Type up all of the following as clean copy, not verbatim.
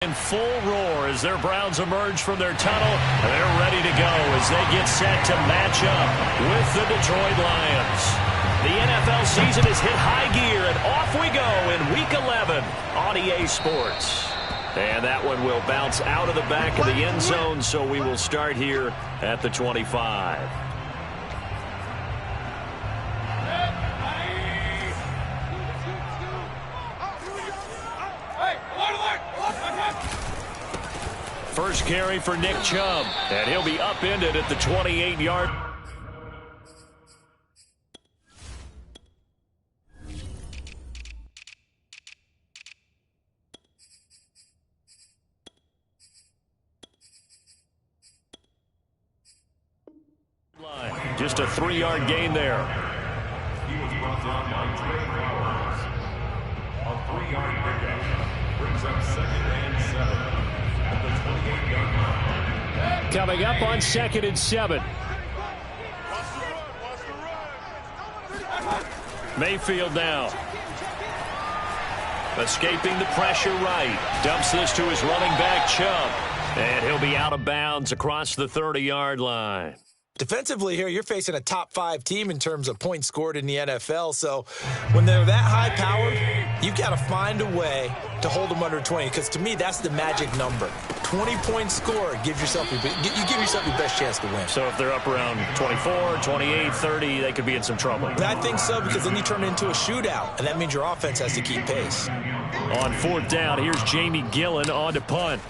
In full roar as their Browns emerge from their tunnel. They're ready to go as they get set to match up with the Detroit Lions. The NFL season has hit high gear, and off we go in Week 11 on EA Sports. And that one will bounce out of the back of the end zone, so we will start here at the 25. First carry for Nick Chubb, and he'll be upended at the 28-yard. Just a 3-yard gain there. He was brought down by Trey Flowers. A 3-yard pickup brings up 2nd and 7. Coming up on 2nd and 7. Mayfield now. Escaping the pressure right. Dumps this to his running back, Chubb. And he'll be out of bounds across the 30-yard line. Defensively here, you're facing a top 5 team in terms of points scored in the NFL. So when they're that high-powered, you've got to find a way to hold them under 20, because to me, that's the magic number. 20 points scored, you give yourself your best chance to win. So if they're up around 24, 28, 30, they could be in some trouble. I think so, because then you turn it into a shootout, and that means your offense has to keep pace. On 4th down, here's Jamie Gillen on to punt.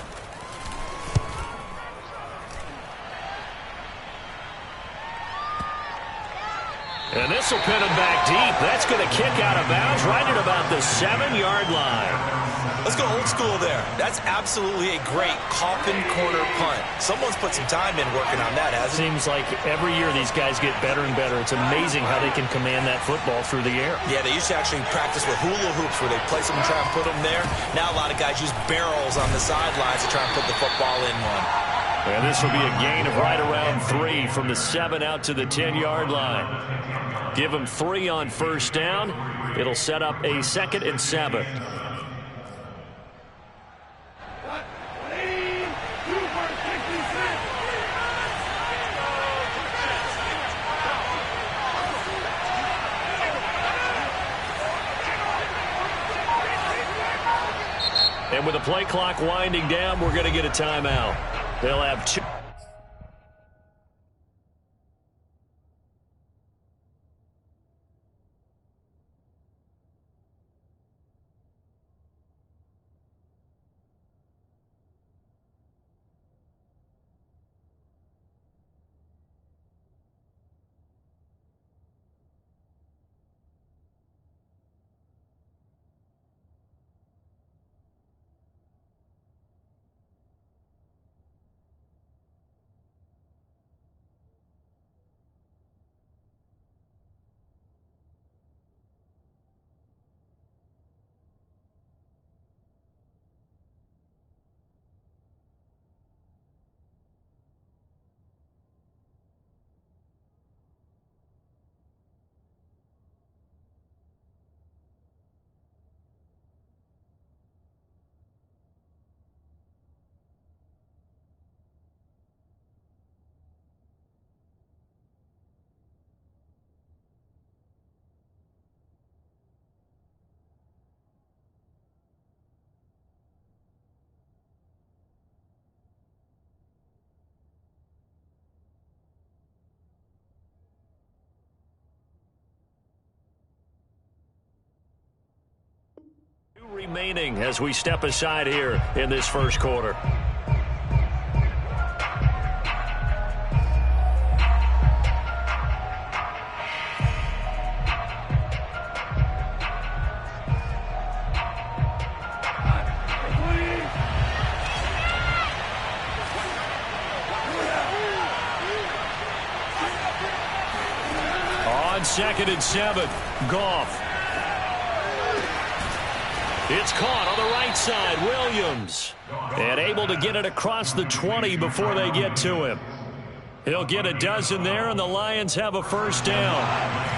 And this will pin him back deep. That's going to kick out of bounds right at about the 7-yard line. Let's go old school there. That's absolutely a great coffin corner punt. Someone's put some time in working on that, hasn't it? Seems like every year these guys get better and better. It's amazing how they can command that football through the air. Yeah, they used to actually practice with hula hoops where they place them and try and put them there. Now a lot of guys use barrels on the sidelines to try and put the football in one. And this will be a gain of right around 3 from the 7 out to the 10-yard line. Give them 3 on 1st down. It'll set up a 2nd and 7. And with the play clock winding down, we're going to get a timeout. They'll have 2. Remaining as we step aside here in this first quarter. On 2nd and 7, Goff. It's caught on the right side, Williams. And able to get it across the 20 before they get to him. He'll get a dozen there, and the Lions have a 1st down.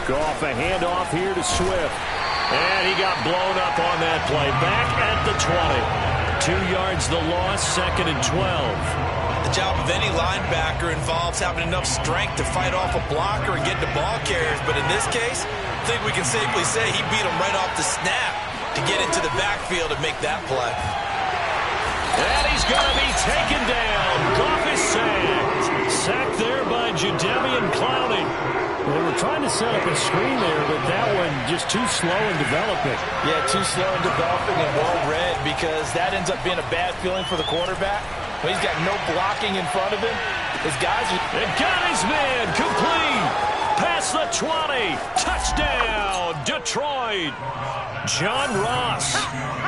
Goff a handoff here to Swift. And he got blown up on that play. Back at the 20. 2 yards the loss, 2nd and 12. The job of any linebacker involves having enough strength to fight off a blocker and get to ball carriers. But in this case, I think we can safely say he beat him right off the snap to get into the backfield and make that play. And he's going to be taken down. Goff is sacked. Sacked there by Jadeveon Clowney. They were trying to set up a screen there, but that one just too slow in developing. Yeah, too slow in developing and well read, because that ends up being a bad feeling for the quarterback. When he's got no blocking in front of him, his guys are... It got his man complete. Past the 20. Touchdown, Detroit. John Ross,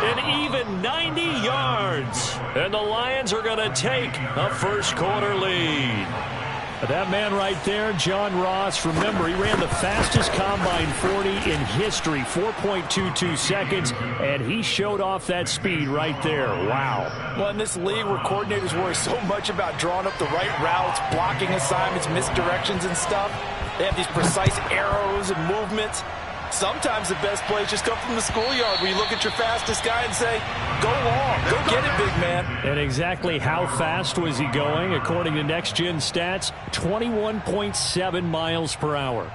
an even 90 yards. And the Lions are going to take a first-quarter lead. That man right there, John Ross, remember, he ran the fastest combine 40 in history, 4.22 seconds, and he showed off that speed right there. Wow. Well, in this league where coordinators worry so much about drawing up the right routes, blocking assignments, misdirections and stuff, they have these precise arrows and movements. Sometimes the best plays just come from the schoolyard, where you look at your fastest guy and say, go long, go get it, big man. And exactly how fast was he going? According to Next Gen Stats, 21.7 miles per hour.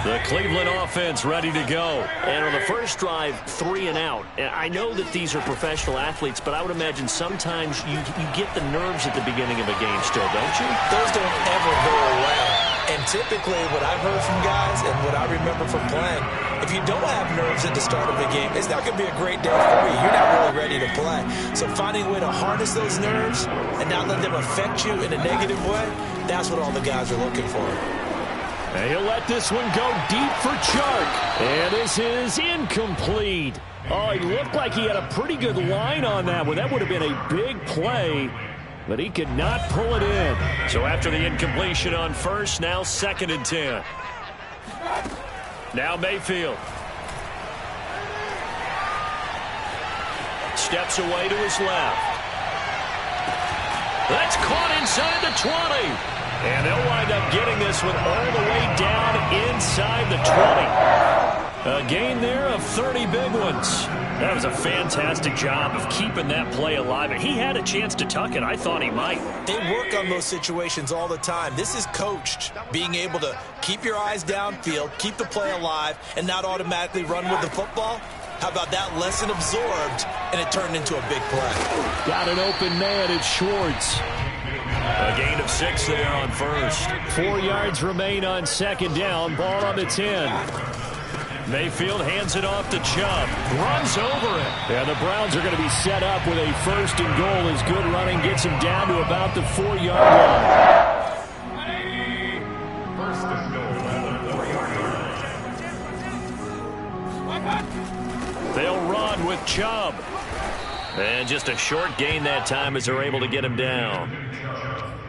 The Cleveland offense ready to go. And on the first drive, 3 and out. And I know that these are professional athletes, but I would imagine sometimes you get the nerves at the beginning of a game still, don't you? Those don't ever go away. And typically what I've heard from guys and what I remember from playing, if you don't have nerves at the start of a game, it's not going to be a great day for you. You're not really ready to play. So finding a way to harness those nerves and not let them affect you in a negative way, that's what all the guys are looking for. And he'll let this one go deep for Chark. And this is incomplete. Oh, he looked like he had a pretty good line on that one. That would have been a big play, but he could not pull it in. So after the incompletion on first, now 2nd and 10. Now Mayfield. Steps away to his left. That's caught inside the 20. And they'll wind up getting this one all the way down inside the 20. A gain there of 30 big ones. That was a fantastic job of keeping that play alive. And he had a chance to tuck it. I thought he might. They work on those situations all the time. This is coached, being able to keep your eyes downfield, keep the play alive, and not automatically run with the football. How about that lesson absorbed, and it turned into a big play? Got an open man, it's Schwartz. A gain of 6 there on first. 4 yards remain on 2nd down. Ball on the 10. Mayfield hands it off to Chubb. Runs over it. And the Browns are going to be set up with a 1st and goal as good running gets them down to about the 4-yard line. First and goal at the 4-yard line. They'll run with Chubb. And just a short gain that time as they're able to get him down.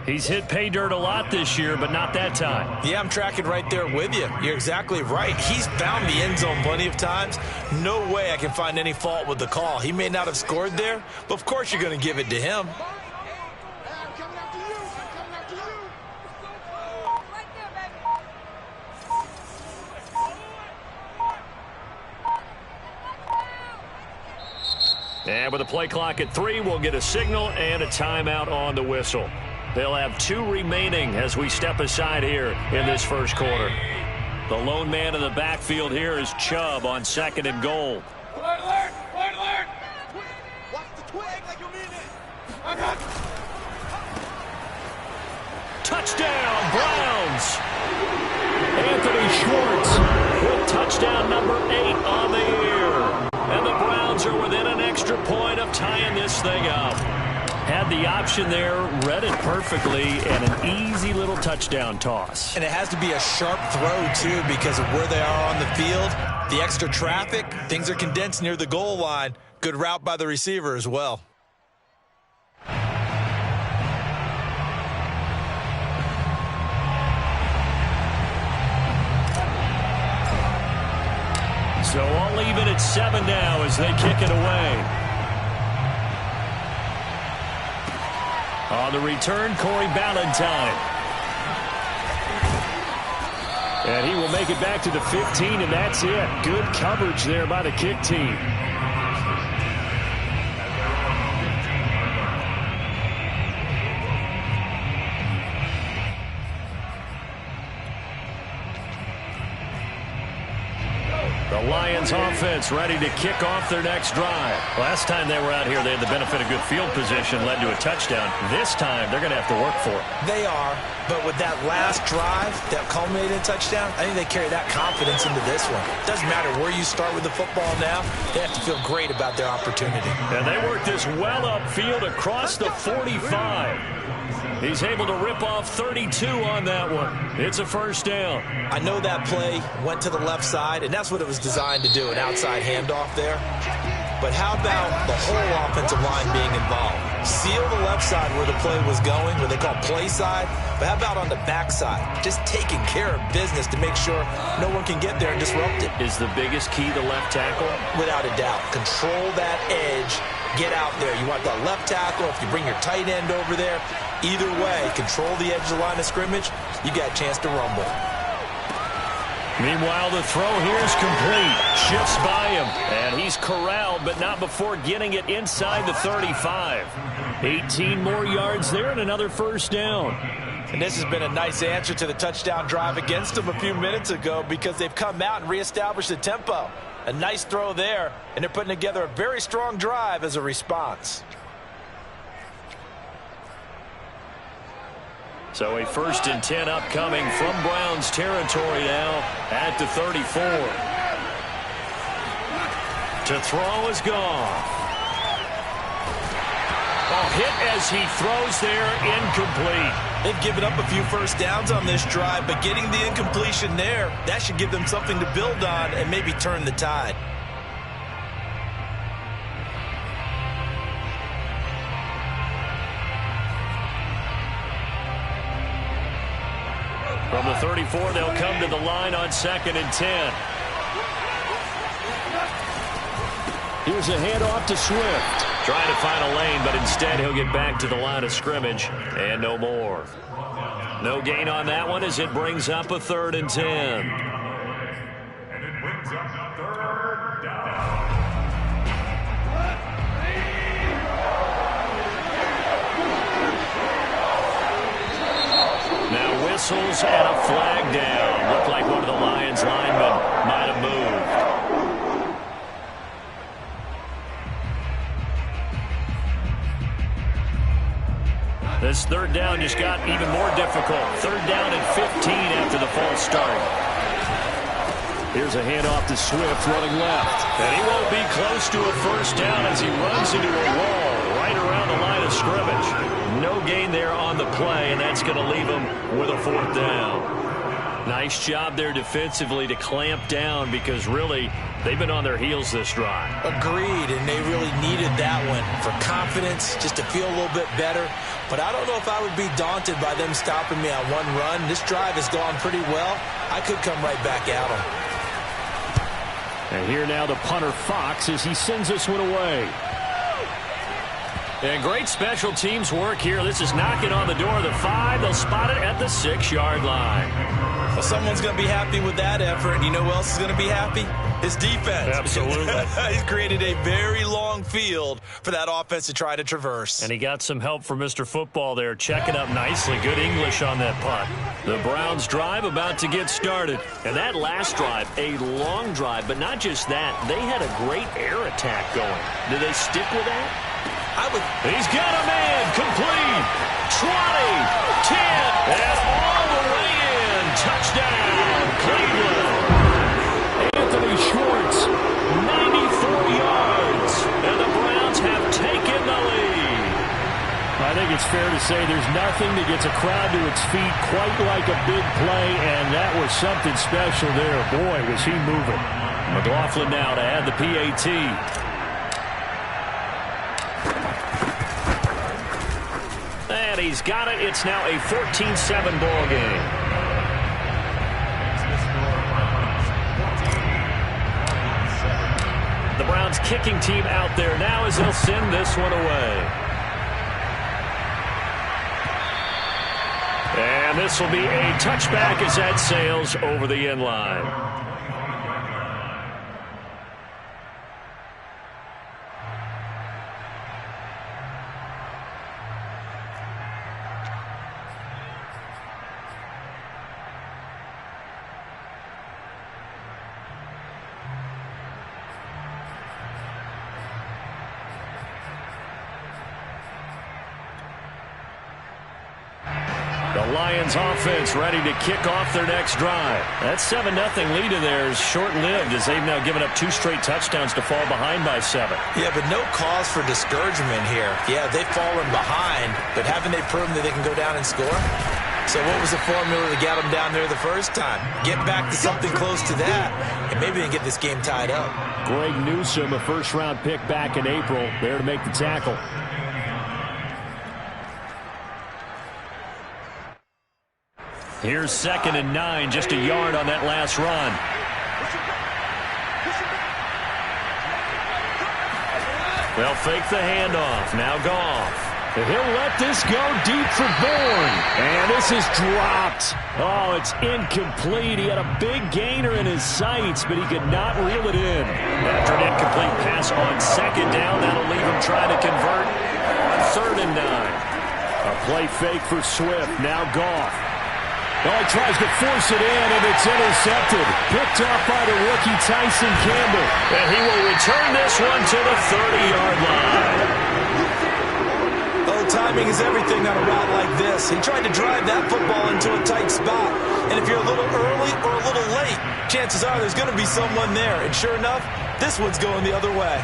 He's hit pay dirt a lot this year, but not that time. Yeah, I'm tracking right there with you. You're exactly right. He's found the end zone plenty of times. No way I can find any fault with the call. He may not have scored there, but of course you're going to give it to him. And with the play clock at 3, we'll get a signal and a timeout on the whistle. They'll have 2 remaining as we step aside here in this first quarter. The lone man in the backfield here is Chubb on 2nd and goal. Alert, alert, alert, alert. Watch the twig like you mean it. Touchdown, Browns! Anthony Schwartz With touchdown number 8 on the year. And the Browns are within an extra point of tying this thing up. had the option there, read it perfectly, and an easy little touchdown toss. And it has to be a sharp throw, too, because of where they are on the field. The extra traffic, things are condensed near the goal line. Good route by the receiver as well. So all even at 7 now as they kick it away. On the return, Corey Ballantyne. And he will make it back to the 15, and that's it. Good coverage there by the kick team. The Lions offense ready to kick off their next drive. Last time they were out here, they had the benefit of good field position, led to a touchdown. This time, they're going to have to work for it. They are, but with that last drive that culminated in a touchdown, I think they carry that confidence into this one. It doesn't matter where you start with the football now. They have to feel great about their opportunity. And they work this well upfield across the 45. He's able to rip off 32 on that one. It's a first down. I know that play went to the left side, and that's what it was designed to do, an outside handoff there. But how about the whole offensive line being involved? Seal the left side where the play was going, what they call play side. But how about on the back side? Just taking care of business to make sure no one can get there and disrupt it. Is the biggest key the left tackle? Without a doubt. Control that edge. Get out there. You want the left tackle. If you bring your tight end over there, either way, control the edge of the line of scrimmage, you got a chance to rumble. Meanwhile, the throw here is complete. Shifts by him, and he's corralled, but not before getting it inside the 35. 18 more yards there and another first down. And this has been a nice answer to the touchdown drive against them a few minutes ago because they've come out and reestablished the tempo. A nice throw there, and they're putting together a very strong drive as a response. So a 1st and 10 upcoming from Browns territory now at the 34. To throw is gone. Hit as he throws there, incomplete. They've given up a few first downs on this drive, but getting the incompletion there, that should give them something to build on and maybe turn the tide. From the 34, they'll come to the line on 2nd and 10. Here's a handoff to Swift. Trying to find a lane, but instead he'll get back to the line of scrimmage and no more. No gain on that one as it brings up a 3rd and 10. And it brings up 3rd down. Now whistles and a flag down. Looked like one of the Lions linemen might have moved. This 3rd down just got even more difficult. 3rd down and 15 after the false start. Here's a handoff to Swift running left. And he won't be close to a first down as he runs into a wall right around the line of scrimmage. No gain there on the play, and that's going to leave him with a 4th down. Nice job there defensively to clamp down because really they've been on their heels this drive. Agreed, and they really needed that one for confidence, just to feel a little bit better. But I don't know if I would be daunted by them stopping me on one run. This drive has gone pretty well. I could come right back at them. And here now the punter Fox as he sends this one away. And great special teams work here. This is knocking on the door of the 5. They'll spot it at the 6-yard line. Well, someone's going to be happy with that effort. And you know who else is going to be happy? His defense. Absolutely. He's created a very long field for that offense to try to traverse. And he got some help from Mr. Football there, checking up nicely. Good English on that punt. The Browns drive about to get started. And that last drive, a long drive, but not just that. They had a great air attack going. Did they stick with that? He's got a man, complete, 20, 10, and all the way in. Touchdown, Cleveland. Anthony Schwartz, 94 yards, and the Browns have taken the lead. I think it's fair to say there's nothing that gets a crowd to its feet quite like a big play, and that was something special there. Boy, was he moving. McLaughlin now to add the PAT. And he's got it. It's now a 14-7 ball game. The Browns kicking team out there now as they'll send this one away. And this will be a touchback as that sails over the end line. The Lions offense ready to kick off their next drive. That 7-0 lead in there is short-lived as they've now given up 2 straight touchdowns to fall behind by 7. Yeah, but no cause for discouragement here. Yeah, they've fallen behind, but haven't they proven that they can go down and score? So what was the formula that got them down there the first time? Get back to something close to that, and maybe they can get this game tied up. Greg Newsome, a first-round pick back in April, there to make the tackle. Here's 2nd and 9, just a yard on that last run. They'll fake the handoff. Now Goff. He'll let this go deep for Bourne. And this is dropped. Oh, it's incomplete. He had a big gainer in his sights, but he could not reel it in. After an incomplete pass on 2nd down, that'll leave him trying to convert on 3rd and 9. A play fake for Swift. Now Goff. Oh, he tries to force it in, and it's intercepted. Picked off by the rookie Tyson Campbell. And he will return this one to the 30-yard line. Oh, timing is everything on a route like this. He tried to drive that football into a tight spot. And if you're a little early or a little late, chances are there's going to be someone there. And sure enough, this one's going the other way.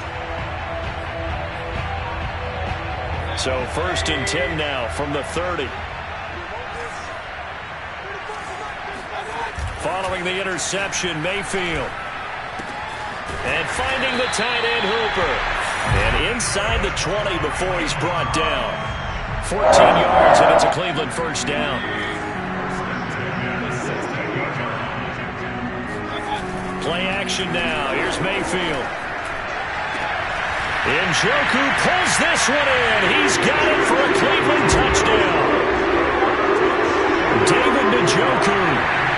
So 1st and 10 now from the 30. Following the interception, Mayfield. And finding the tight end, Hooper. And inside the 20 before he's brought down. 14 yards, and it's a Cleveland first down. Play action now. Here's Mayfield. Njoku pulls this one in. He's got it for a Cleveland touchdown. David Njoku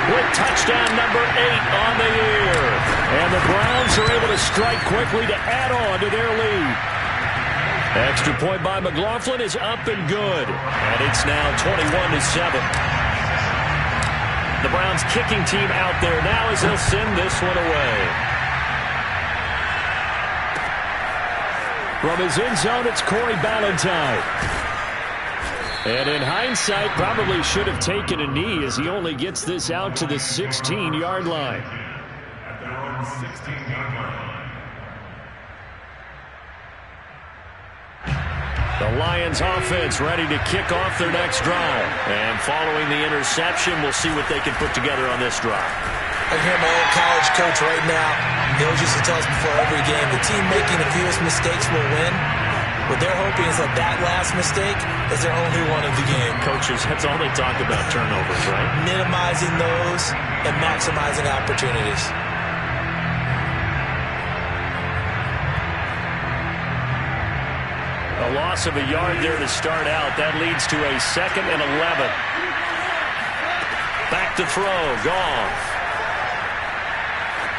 with touchdown number 8 on the year. And the Browns are able to strike quickly to add on to their lead. Extra point by McLaughlin is up and good. And it's now 21-7. The Browns kicking team out there now as they'll send this one away. From his end zone, it's Corey Ballantyne. And in hindsight, probably should have taken a knee as he only gets this out to the 16-yard line. At their own 16-yard line. The Lions offense ready to kick off their next drive. And following the interception, we'll see what they can put together on this drive. I hear my old college coach right now. He always used to tell us before every game, the team making the fewest mistakes will win. What they're hoping is that that last mistake is their only one of the game. Coaches, that's all they talk about, turnovers, right? Minimizing those and maximizing opportunities. A loss of a yard there to start out. That leads to a 2nd and 11. Back to throw. Goff.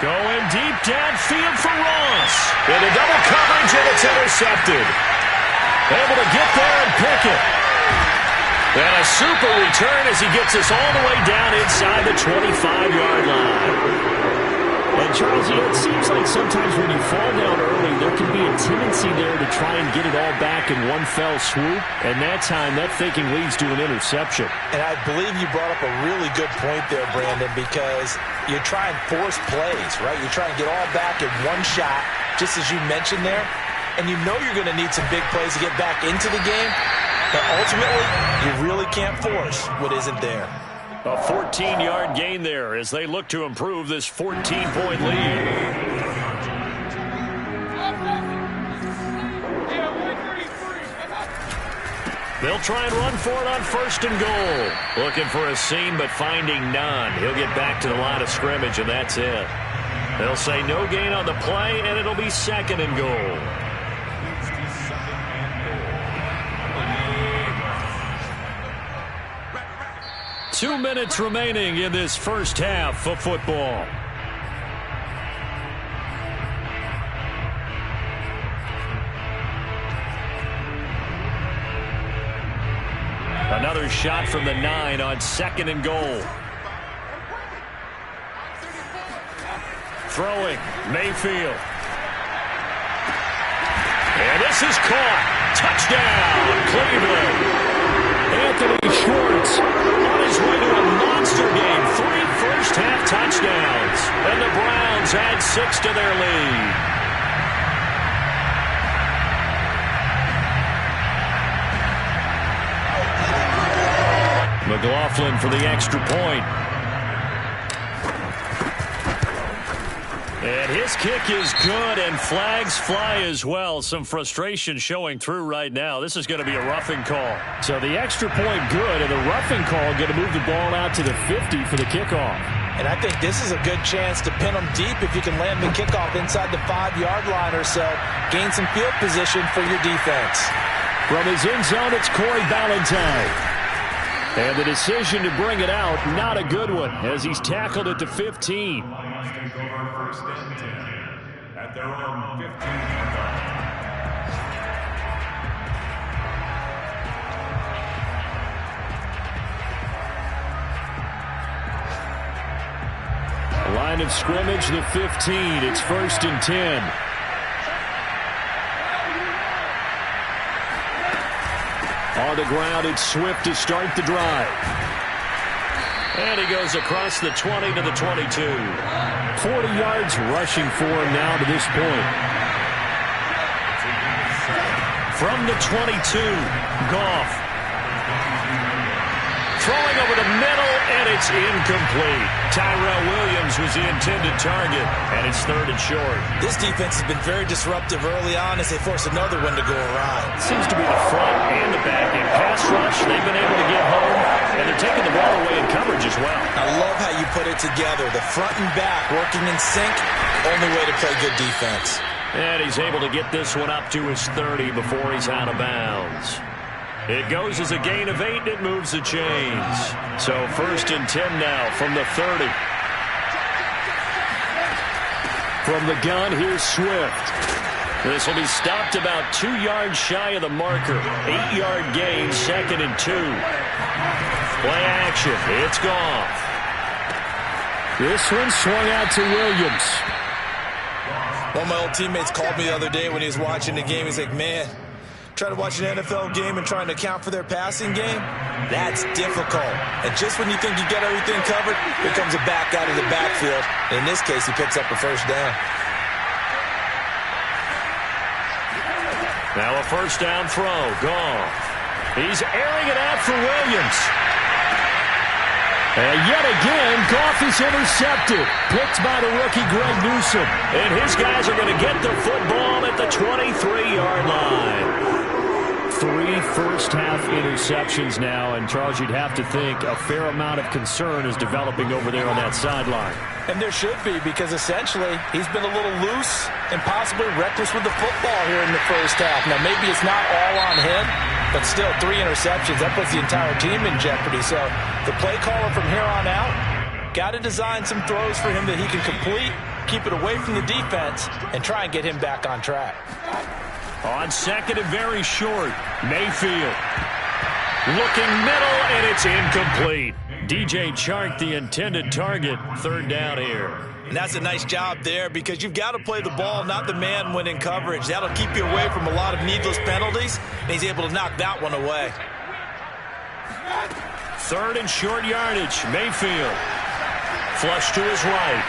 Going deep downfield for Ross. Into double coverage, and it's intercepted. Able to get there and pick it. And a super return as he gets us all the way down inside the 25-yard line. And Charles, it seems like sometimes when you fall down early, there can be a tendency there to try and get it all back in one fell swoop. And that time, that thinking leads to an interception. And I believe you brought up a really good point there, Brandon, because you try and force plays, right? You try and get all back in one shot, just as you mentioned there. And you know you're going to need some big plays to get back into the game. But ultimately, you really can't force what isn't there. A 14-yard gain there as they look to improve this 14-point lead. They'll try and run for it on 1st and goal. Looking for a seam, but finding none. He'll get back to the line of scrimmage, and that's it. They'll say no gain on the play, and it'll be 2nd and goal. 2 minutes remaining in this first half of football. Another shot from the 9 on 2nd and goal. Throwing, Mayfield. And this is caught. Touchdown, Cleveland. Anthony Schwartz on his way to a monster game. 3 first-half touchdowns. And the Browns add 6 to their lead. McLaughlin for the extra point. And his kick is good, and flags fly as well. Some frustration showing through right now. This is going to be a roughing call. So the extra point good, and the roughing call going to move the ball out to the 50 for the kickoff. And I think this is a good chance to pin them deep if you can land the kickoff inside the 5-yard line or so. Gain some field position for your defense. From his end zone, it's Corey Ballantyne. And the decision to bring it out, not a good one, as he's tackled at the 15. Lions take over 1st and 10 at their own 15-yard line. Line of scrimmage, the 15. It's 1st and 10. On the ground, it's Swift to start the drive. And he goes across the 20 to the 22. 40 yards rushing for him now to this point. From the 22, Goff. Throwing over the middle, and it's incomplete. Tyrell Williams was the intended target, and it's 3rd and short. This defense has been very disruptive early on as they force another one to go awry. Seems to be the front and the back. In pass rush, they've been able to get home, and they're taking the ball away in coverage as well. I love how you put it together. The front and back working in sync, only way to play good defense. And he's able to get this one up to his 30 before he's out of bounds. It goes as a gain of 8, and it moves the chains. So 1st and 10 now from the 30. From the gun, here's Swift. This will be stopped about 2 yards shy of the marker. 8-yard gain, 2nd and 2. Play action. It's Goff. This one swung out to Williams. One of my old teammates called me the other day when he was watching the game. He's like, man, trying to watch an NFL game and trying to account for their passing game, that's difficult. And just when you think you get everything covered, here comes a back out of the backfield. And in this case, he picks up a 1st down. Now a 1st down throw. Goff. He's airing it out for Williams. And yet again, Goff is intercepted. Picked by the rookie Greg Newsome. And his guys are going to get the football at the 23-yard line. 3 first-half interceptions now, and Charles, you'd have to think a fair amount of concern is developing over there on that sideline. And there should be, because essentially he's been a little loose and possibly reckless with the football here in the first half. Now, maybe it's not all on him, but still 3 interceptions. That puts the entire team in jeopardy. So the play caller from here on out got to design some throws for him that he can complete, keep it away from the defense, and try and get him back on track. On 2nd and very short, Mayfield. Looking middle, and it's incomplete. DJ Chark, the intended target, 3rd down here. And that's a nice job there because you've got to play the ball, not the man when in coverage. That'll keep you away from a lot of needless penalties, and he's able to knock that one away. 3rd and short yardage, Mayfield. Flush to his right.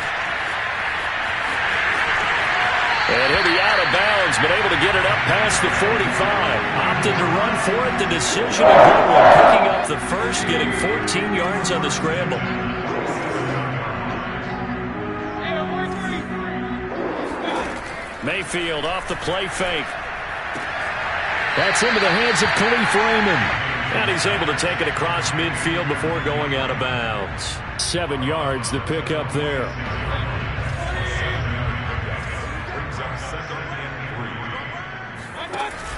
And he'll be out of bounds, but able to get it up past the 45. Opted to run for it. The decision, a good one. Picking up the 1st, getting 14 yards on the scramble. Mayfield off the play fake. That's into the hands of Khalif Raymond. And he's able to take it across midfield before going out of bounds. 7 yards, the pickup there.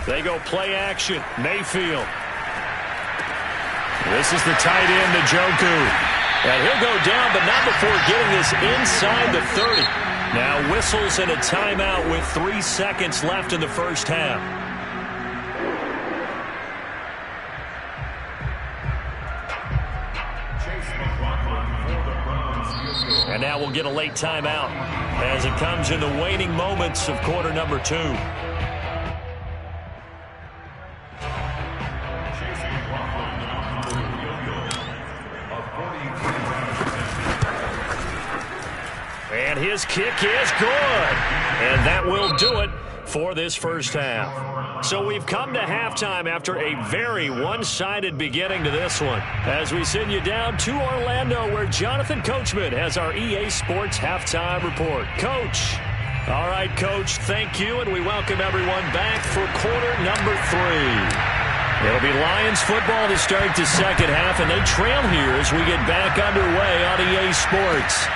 They go play action. Mayfield. This is the tight end, Njoku. And he'll go down, but not before getting this inside the 30. Now whistles and a timeout with 3 seconds left in the first half. And now we'll get a late timeout as it comes in the waning moments of quarter number 2. And his kick is good. And that will do it for this first half. So we've come to halftime after a very one-sided beginning to this one, as we send you down to Orlando, where Jonathan Coachman has our EA Sports Halftime Report. Coach. All right, Coach, thank you, and we welcome everyone back for quarter number 3. It'll be Lions football to start the second half, and they trail here as we get back underway on EA Sports.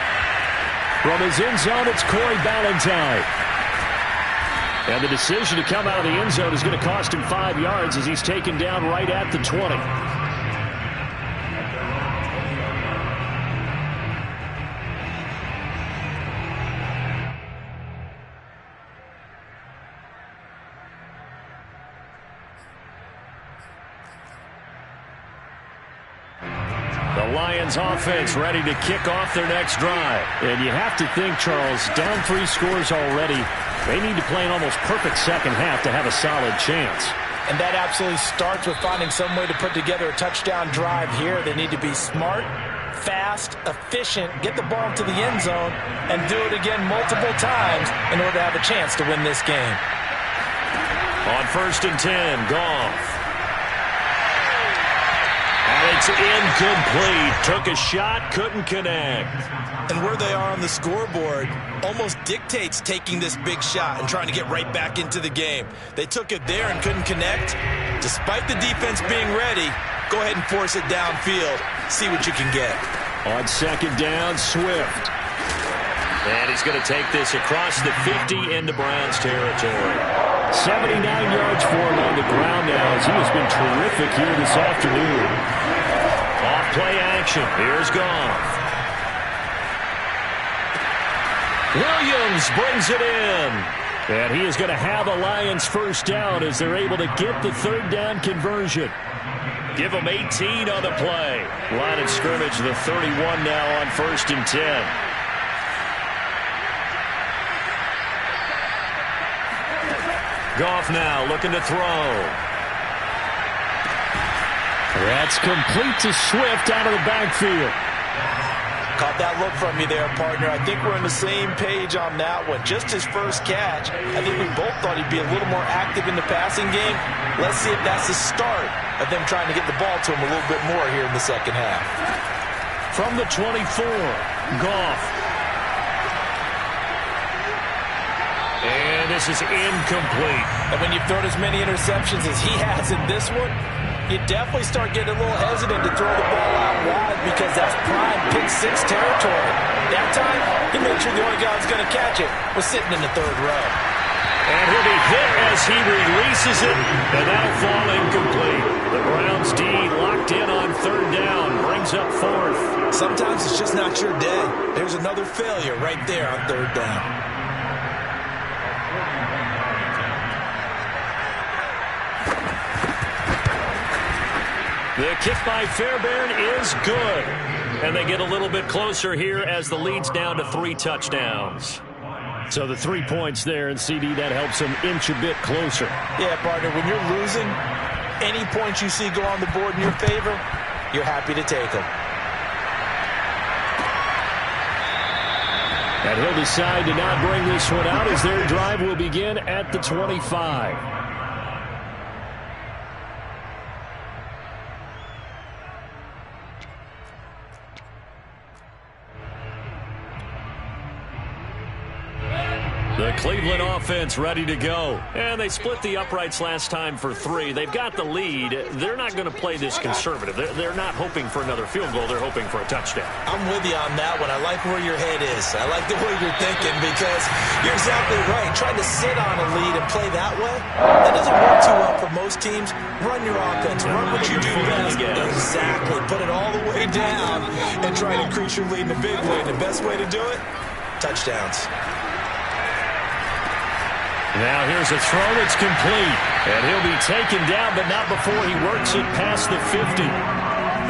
From his end zone, it's Corey Ballantyne. And the decision to come out of the end zone is going to cost him 5 yards as he's taken down right at the 20. The Lions offense ready to kick off their next drive. And you have to think, Charles, down 3 scores already. They need to play an almost perfect second half to have a solid chance. And that absolutely starts with finding some way to put together a touchdown drive here. They need to be smart, fast, efficient, get the ball to the end zone, and do it again multiple times in order to have a chance to win this game. On 1st and 10, Goff. And it's incomplete. Took a shot, couldn't connect. And where they are on the scoreboard almost dictates taking this big shot and trying to get right back into the game. They took it there and couldn't connect. Despite the defense being ready, go ahead and force it downfield. See what you can get. On 2nd down, Swift. And he's going to take this across the 50 into Browns territory. 79 yards for him on the ground now, as he has been terrific here this afternoon. Off play action. Here's Goff. Williams brings it in. And he is going to have a Lions first down as they're able to get the 3rd down conversion. Give them 18 on the play. Line of scrimmage, the 31 now on 1st and 10. Goff now looking to throw. That's complete to Swift out of the backfield. Caught that look from you there, partner. I think we're on the same page on that one. Just his first catch. I think we both thought he'd be a little more active in the passing game. Let's see if that's the start of them trying to get the ball to him a little bit more here in the second half. From the 24, Goff. And this is incomplete. And when you've thrown as many interceptions as he has in this one, you definitely start getting a little hesitant to throw the ball out wide because that's prime pick-6 territory. That time, he made sure the only guy who's going to catch it was sitting in the 3rd row. And he'll be hit as he releases it, and that'll fall incomplete. The Browns D locked in on 3rd down, brings up 4th. Sometimes it's just not your day. There's another failure right there on 3rd down. The kick by Fairbairn is good. And they get a little bit closer here as the lead's down to 3 touchdowns. So the 3 points there, and CD, that helps them inch a bit closer. Yeah, partner, when you're losing, any points you see go on the board in your favor, you're happy to take them. And he'll decide to not bring this one out as their drive will begin at the 25. The Cleveland offense ready to go. And they split the uprights last time for 3. They've got the lead. They're not going to play this conservative. They're not hoping for another field goal. They're hoping for a touchdown. I'm with you on that one. I like where your head is. I like the way you're thinking because you're exactly right. Trying to sit on a lead and play that way, that doesn't work too well for most teams. Run your offense. Run what you do best. Exactly. Put it all the way down and try to increase your lead in a big way. And the best way to do it, touchdowns. Now here's a throw that's complete. And he'll be taken down, but not before he works it past the 50.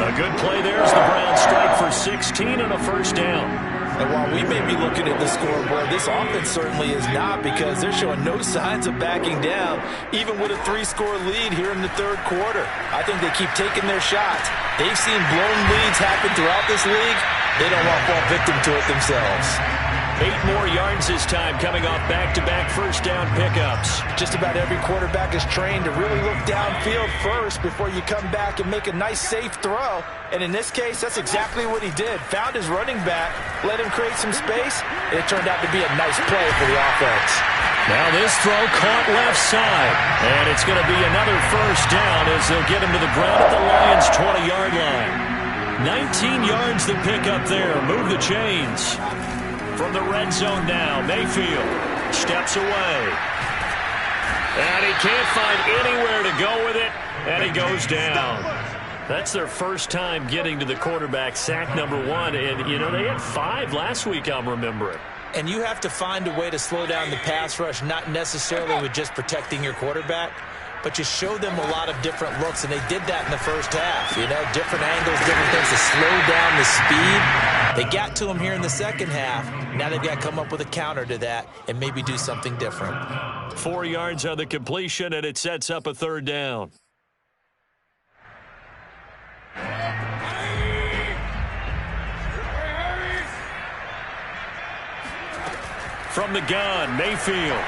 A good play there as the Browns strike for 16 and a first down. And while we may be looking at the scoreboard, this offense certainly is not because they're showing no signs of backing down, even with a 3-score lead here in the third quarter. I think they keep taking their shots. They've seen blown leads happen throughout this league. They don't want to fall victim to it themselves. 8 more yards this time coming off back-to-back first down pickups. Just about every quarterback is trained to really look downfield first before you come back and make a nice, safe throw. And in this case, that's exactly what he did. Found his running back, let him create some space, and it turned out to be a nice play for the offense. Now this throw caught left side. And it's going to be another first down as they'll get him to the ground at the Lions' 20-yard line. 19 yards to pick up there. Move the chains. From the red zone now, Mayfield steps away. And he can't find anywhere to go with it, and he goes down. That's their first time getting to the quarterback, sack number 1. And, you know, they had 5 last week, I'm remembering. And you have to find a way to slow down the pass rush, not necessarily with just protecting your quarterback, but you show them a lot of different looks, and they did that in the first half. You know, different angles, different things to slow down the speed. They got to him here in the second half. Now they've got to come up with a counter to that and maybe do something different. 4 yards on the completion, and it sets up a third down. From the gun, Mayfield.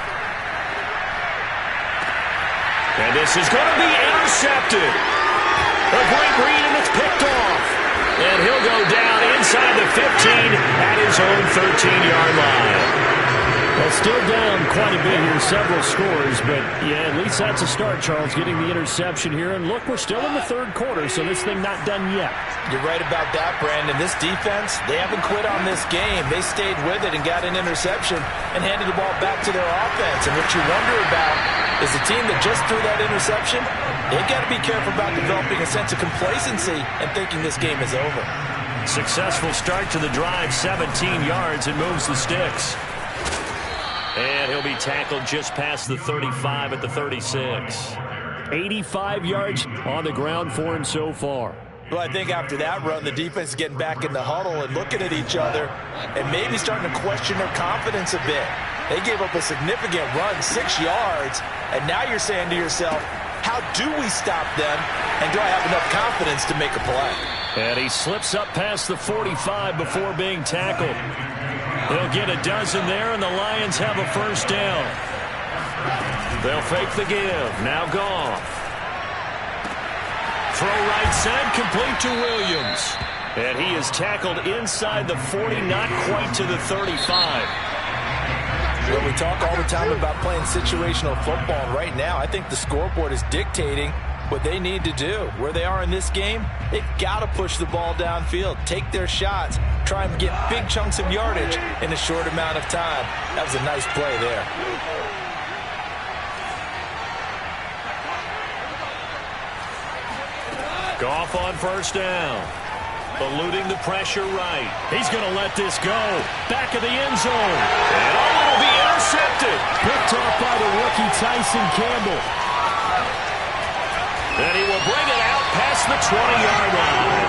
And this is going to be intercepted. A great read, and it's picked off. And he'll go down inside the 15 at his own 13-yard line. Well, still down quite a bit here, several scores, but yeah, at least that's a start, Charles, getting the interception here. And look, we're still in the third quarter, so this thing not done yet. You're right about that, Brandon. This defense, they haven't quit on this game. They stayed with it and got an interception and handed the ball back to their offense. And what you wonder about is the team that just threw that interception, they've got to be careful about developing a sense of complacency and thinking this game is over. Successful start to the drive, 17 yards, and moves the sticks. And he'll be tackled just past the 35 at the 36. 85 yards on the ground for him so far. Well, I think after that run, the defense is getting back in the huddle and looking at each other and maybe starting to question their confidence a bit. They gave up a significant run, 6 yards, and now you're saying to yourself, how do we stop them, and do I have enough confidence to make a play? And he slips up past the 45 before being tackled. They'll get a dozen there, and the Lions have a first down. They'll fake the give. Now Goff. Throw right side, complete to Williams. And he is tackled inside the 40, not quite to the 35. Well, we talk all the time about playing situational football, and right now I think the scoreboard is dictating what they need to do. Where they are in this game, they've got to push the ball downfield, take their shots, try and get big chunks of yardage in a short amount of time. That was a nice play there. Goff on first down. Eluding the pressure right. He's going to let this go. Back of the end zone. And it'll be intercepted. Picked off by the rookie Tyson Campbell. And he will bring it out past the 20-yard line.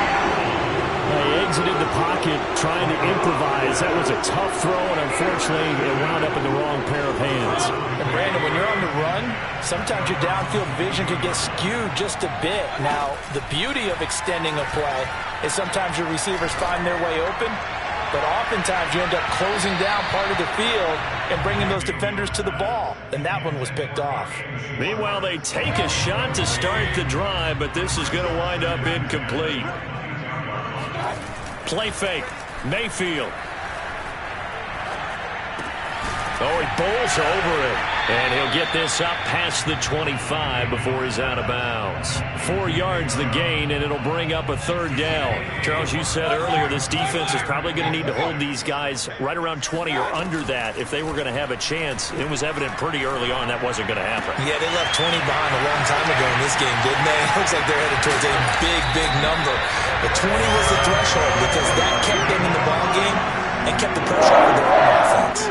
He exited the pocket trying to improvise. That was a tough throw, and unfortunately, it wound up in the wrong pair of hands. And Brandon, when you're on the run, sometimes your downfield vision can get skewed just a bit. Now, the beauty of extending a play is sometimes your receivers find their way open, but oftentimes you end up closing down part of the field and bringing those defenders to the ball. And that one was picked off. Meanwhile, they take a shot to start the drive, but this is going to wind up incomplete. Play fake. Mayfield. Oh, he bowls over it. And he'll get this up past the 25 before he's out of bounds. 4 yards the gain, and it'll bring up a third down. Charles, you said earlier this defense is probably going to need to hold these guys right around 20 or under that if they were going to have a chance. It was evident pretty early on that wasn't going to happen. Yeah, they left 20 behind a long time ago in this game, didn't they? It looks like they're headed towards a big, big number. But 20 was the threshold because that kept them in the ball game and kept the pressure on their own offense.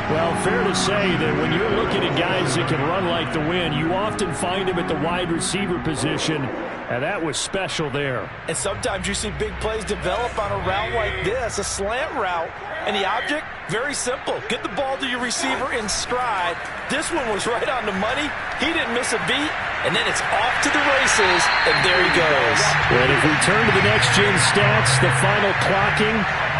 Well, fair to say that when you're looking at guys that can run like the wind, you often find them at the wide receiver position, and that was special there. And sometimes you see big plays develop on a route like this, a slant route, and the object, very simple. Get the ball to your receiver in stride. This one was right on the money. He didn't miss a beat, and then it's off to the races, and there he goes. And if we turn to the next-gen stats, the final clocking,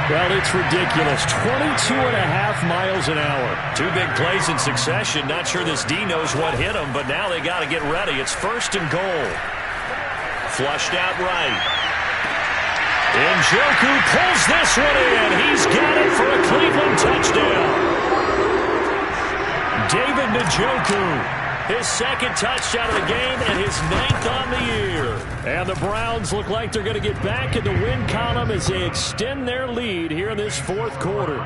well, it's ridiculous. 22.5 miles an hour. 2 big plays in succession. Not sure this D knows what hit him, but now they got to get ready. It's 1st and goal. Flushed out right. Njoku pulls this one in. He's got it for a Cleveland touchdown. David Njoku. His 2nd touchdown of the game and his 9th on the year. And the Browns look like they're going to get back in the win column as they extend their lead here in this 4th quarter.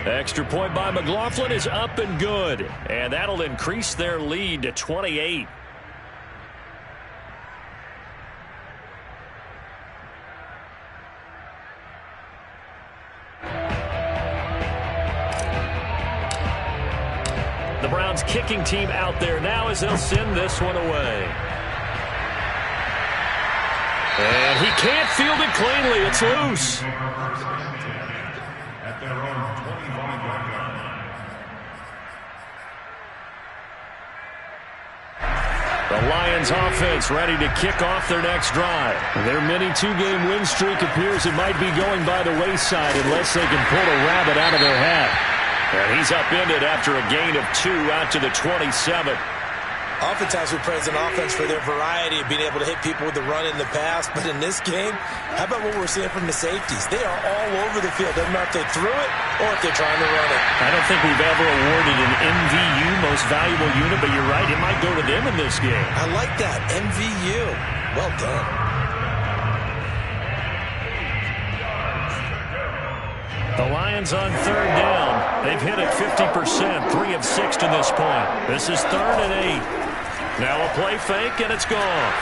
Extra point by McLaughlin is up and good. And that'll increase their lead to 28. The Browns kicking team out there now as they'll send this one away. And he can't field it cleanly. It's loose. At their own 25-yard line. The Lions offense ready to kick off their next drive. Their mini 2-game win streak appears it might be going by the wayside unless they can pull a rabbit out of their hat. And he's upended after a gain of 2 out to the 27. Oftentimes we praise an offense for their variety of being able to hit people with the run in the pass. But in this game, how about what we're seeing from the safeties? They are all over the field. Doesn't matter if they threw it or if they're trying to run it. I don't think we've ever awarded an MVU, most valuable unit, but you're right, it might go to them in this game. I like that. MVU. Well done. The Lions on 3rd down. They've hit it 50%, 3 of 6 to this point. This is 3rd and 8. Now a play fake, and it's gone.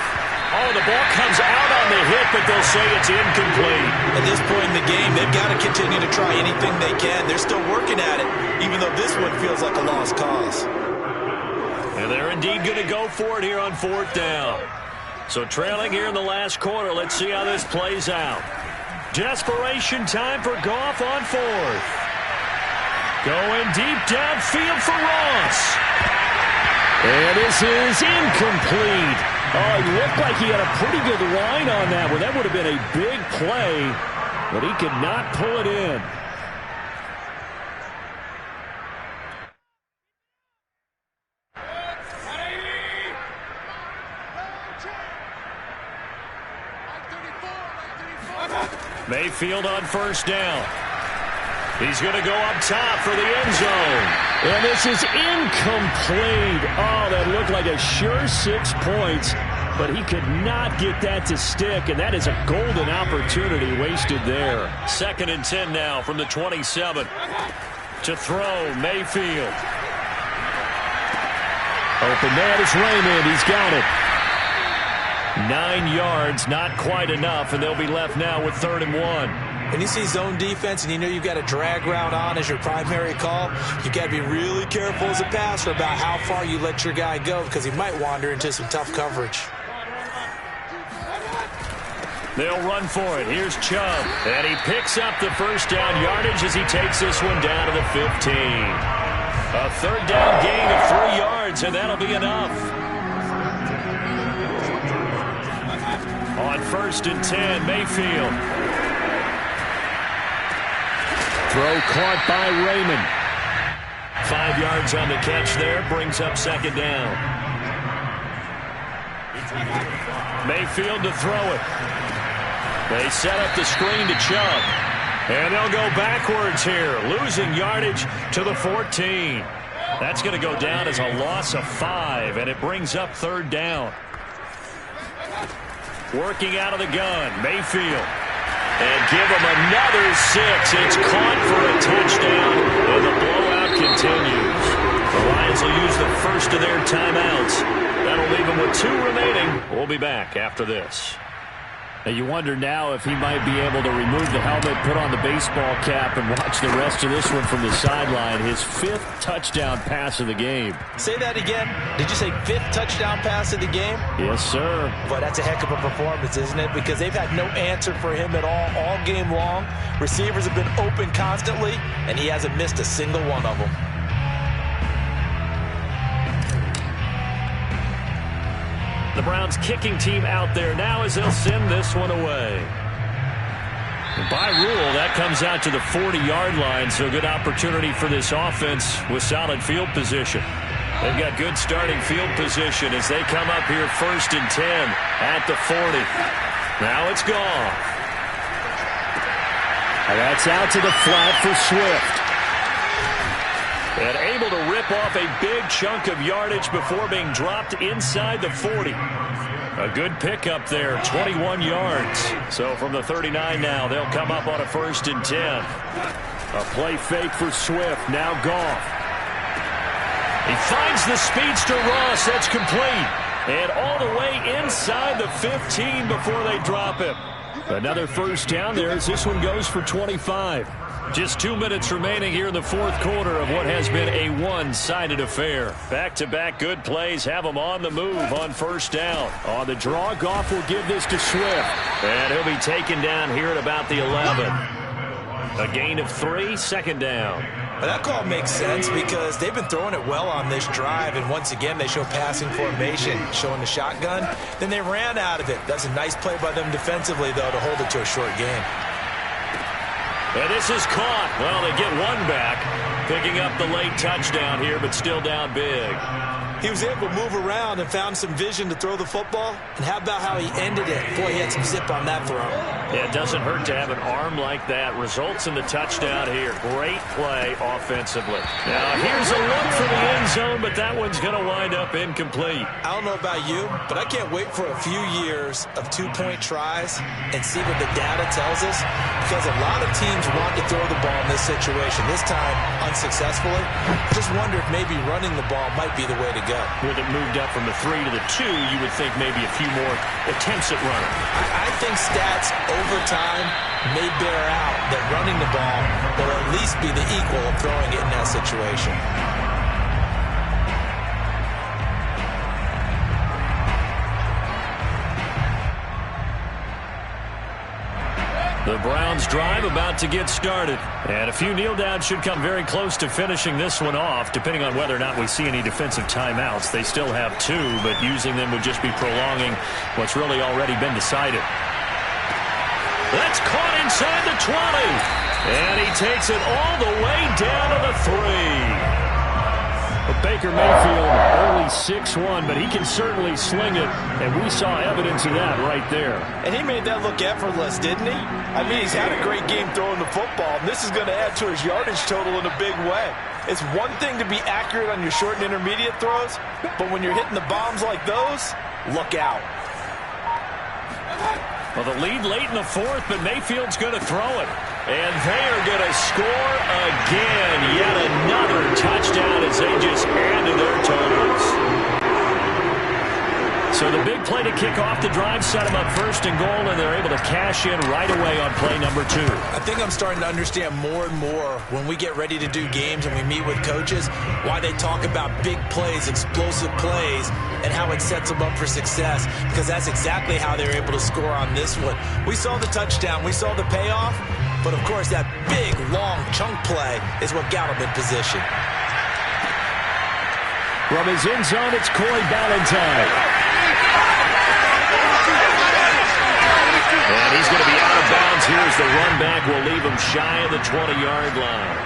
Oh, the ball comes out on the hit, but they'll say it's incomplete. At this point in the game, they've got to continue to try anything they can. They're still working at it, even though this one feels like a lost cause. And they're indeed going to go for it here on 4th down. So trailing here in the last quarter, let's see how this plays out. Desperation time for Goff on 4th. Going deep downfield for Ross. And this is incomplete. Oh, it looked like he had a pretty good line on that one. That would have been a big play, but he could not pull it in. Mayfield on 1st down. He's going to go up top for the end zone. And this is incomplete. Oh, that looked like a sure 6 points, but he could not get that to stick, and that is a golden opportunity wasted there. 2nd and 10 now from the 27. To throw, Mayfield. Open man is Raymond. He's got it. 9 yards, not quite enough, and they'll be left now with 3rd and 1. When you see zone defense and you know you've got a drag route on as your primary call, you've got to be really careful as a passer about how far you let your guy go because he might wander into some tough coverage. They'll run for it. Here's Chubb, and he picks up the 1st down yardage as he takes this one down to the 15. A 3rd down gain of 3 yards, and that'll be enough. On 1st and 10, Mayfield. Throw caught by Raymond. 5 yards on the catch there, brings up 2nd down. Mayfield to throw it. They set up the screen to Chubb. And they'll go backwards here, losing yardage to the 14. That's going to go down as a loss of 5, and it brings up 3rd down. Working out of the gun, Mayfield. And give him another 6. It's caught for a touchdown, and the blowout continues. The Lions will use the first of their timeouts. That'll leave them with 2 remaining. We'll be back after this. Now you wonder now if he might be able to remove the helmet, put on the baseball cap, and watch the rest of this one from the sideline. His 5th touchdown pass of the game. Say that again. Did you say 5th touchdown pass of the game? Yes, sir. But that's a heck of a performance, isn't it? Because they've had no answer for him at all game long. Receivers have been open constantly, and he hasn't missed a single one of them. The Browns kicking team out there now as they'll send this one away. And by rule, that comes out to the 40-yard line, so good opportunity for this offense with solid field position. They've got good starting field position as they come up here 1st and 10 at the 40. Now it's gone. And that's out to the flat for Swift. And able to rip off a big chunk of yardage before being dropped inside the 40. A good pickup there, 21 yards. So from the 39 now, they'll come up on a 1st and 10. A play fake for Swift, now Goff. He finds the speedster Ross, that's complete. And all the way inside the 15 before they drop him. Another 1st down there as this one goes for 25. Just 2 minutes remaining here in the 4th quarter of what has been a one-sided affair. Back-to-back good plays have them on the move on 1st down. On the draw, Goff will give this to Swift. And he'll be taken down here at about the 11. A gain of 3, 2nd down. But that call makes sense because they've been throwing it well on this drive, and once again they show passing formation, showing the shotgun. Then they ran out of it. That's a nice play by them defensively, though, to hold it to a short gain. And this is caught. Well, they get one back, picking up the late touchdown here, but still down big. He was able to move around and found some vision to throw the football. And how about how he ended it? Boy, he had some zip on that throw. Yeah, it doesn't hurt to have an arm like that. Results in the touchdown here. Great play offensively. Now, here's a look for the end zone, but that one's going to wind up incomplete. I don't know about you, but I can't wait for a few years of 2-point tries and see what the data tells us. Because a lot of teams want to throw the ball in this situation. This time, unsuccessfully. I just wonder if maybe running the ball might be the way to go. With it moved up from the 3 to the 2, you would think maybe a few more attempts at running. I think stats over time may bear out that running the ball will at least be the equal of throwing it in that situation. The Browns drive about to get started. And a few kneel downs should come very close to finishing this one off, depending on whether or not we see any defensive timeouts. They still have 2, but using them would just be prolonging what's really already been decided. That's caught inside the 20. And he takes it all the way down to the 3. But Baker Mayfield only 6'1", but he can certainly sling it, and we saw evidence of that right there. And he made that look effortless, didn't he? I mean, he's had a great game throwing the football, and this is going to add to his yardage total in a big way. It's one thing to be accurate on your short and intermediate throws, but when you're hitting the bombs like those, look out. Well, the lead late in the 4th, but Mayfield's going to throw it. And they are going to score again. Yet another touchdown as they just add to their totals. So the big play to kick off the drive set them up 1st and goal, and they're able to cash in right away on play number 2. I think I'm starting to understand more and more when we get ready to do games and we meet with coaches why they talk about big plays, explosive plays, and how it sets them up for success, because that's exactly how they're able to score on this one. We saw the touchdown. We saw the payoff. But, of course, that big, long chunk play is what got him in position. From his end zone, it's Corey Ballantyne. And he's going to be out of bounds here as the run back will leave him shy of the 20-yard line.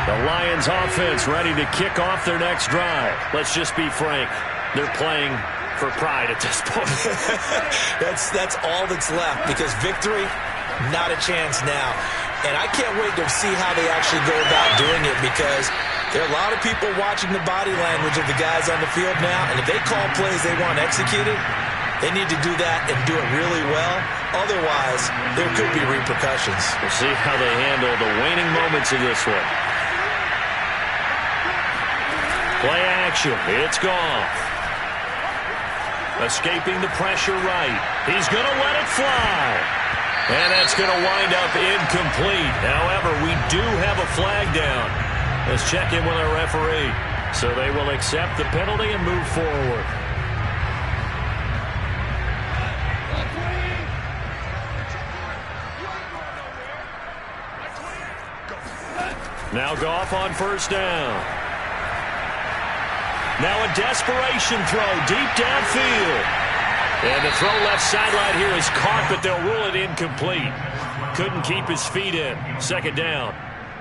The Lions offense ready to kick off their next drive. Let's just be frank. They're playing for pride at this point. That's all that's left, because victory, not a chance now. And I can't wait to see how they actually go about doing it, because there are a lot of people watching the body language of the guys on the field now, and if they call plays they want executed, they need to do that and do it really well. Otherwise, there could be repercussions. We'll see how they handle the waning moments of this one. Play action. It's gone. Escaping the pressure right. He's going to let it fly. And that's going to wind up incomplete. However, we do have a flag down. Let's check in with our referee. So they will accept the penalty and move forward. Now Goff on first down. Now a desperation throw deep downfield. And the throw left sideline here is caught, but they'll rule it incomplete. Couldn't keep his feet in. Second down.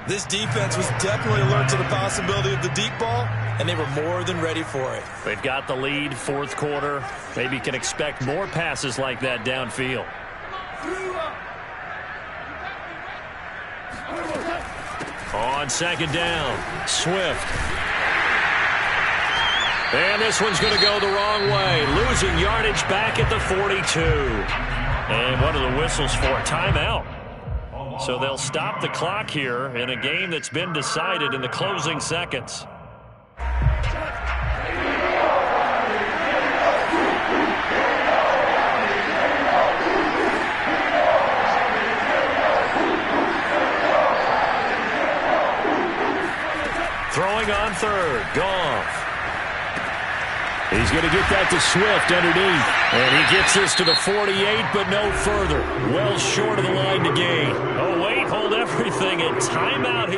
This defense was definitely alert to the possibility of the deep ball, and they were more than ready for it. They've got the lead, fourth quarter. Maybe can expect more passes like that downfield. On second down, Swift. And this one's going to go the wrong way. Losing yardage back at the 42. And what are the whistles for? Timeout. So they'll stop the clock here in a game that's been decided in the closing seconds. Throwing on third, Goff. He's going to get that to Swift underneath. And he gets this to the 48, but no further. Well short of the line to gain. Oh, wait, hold everything. And timeout here.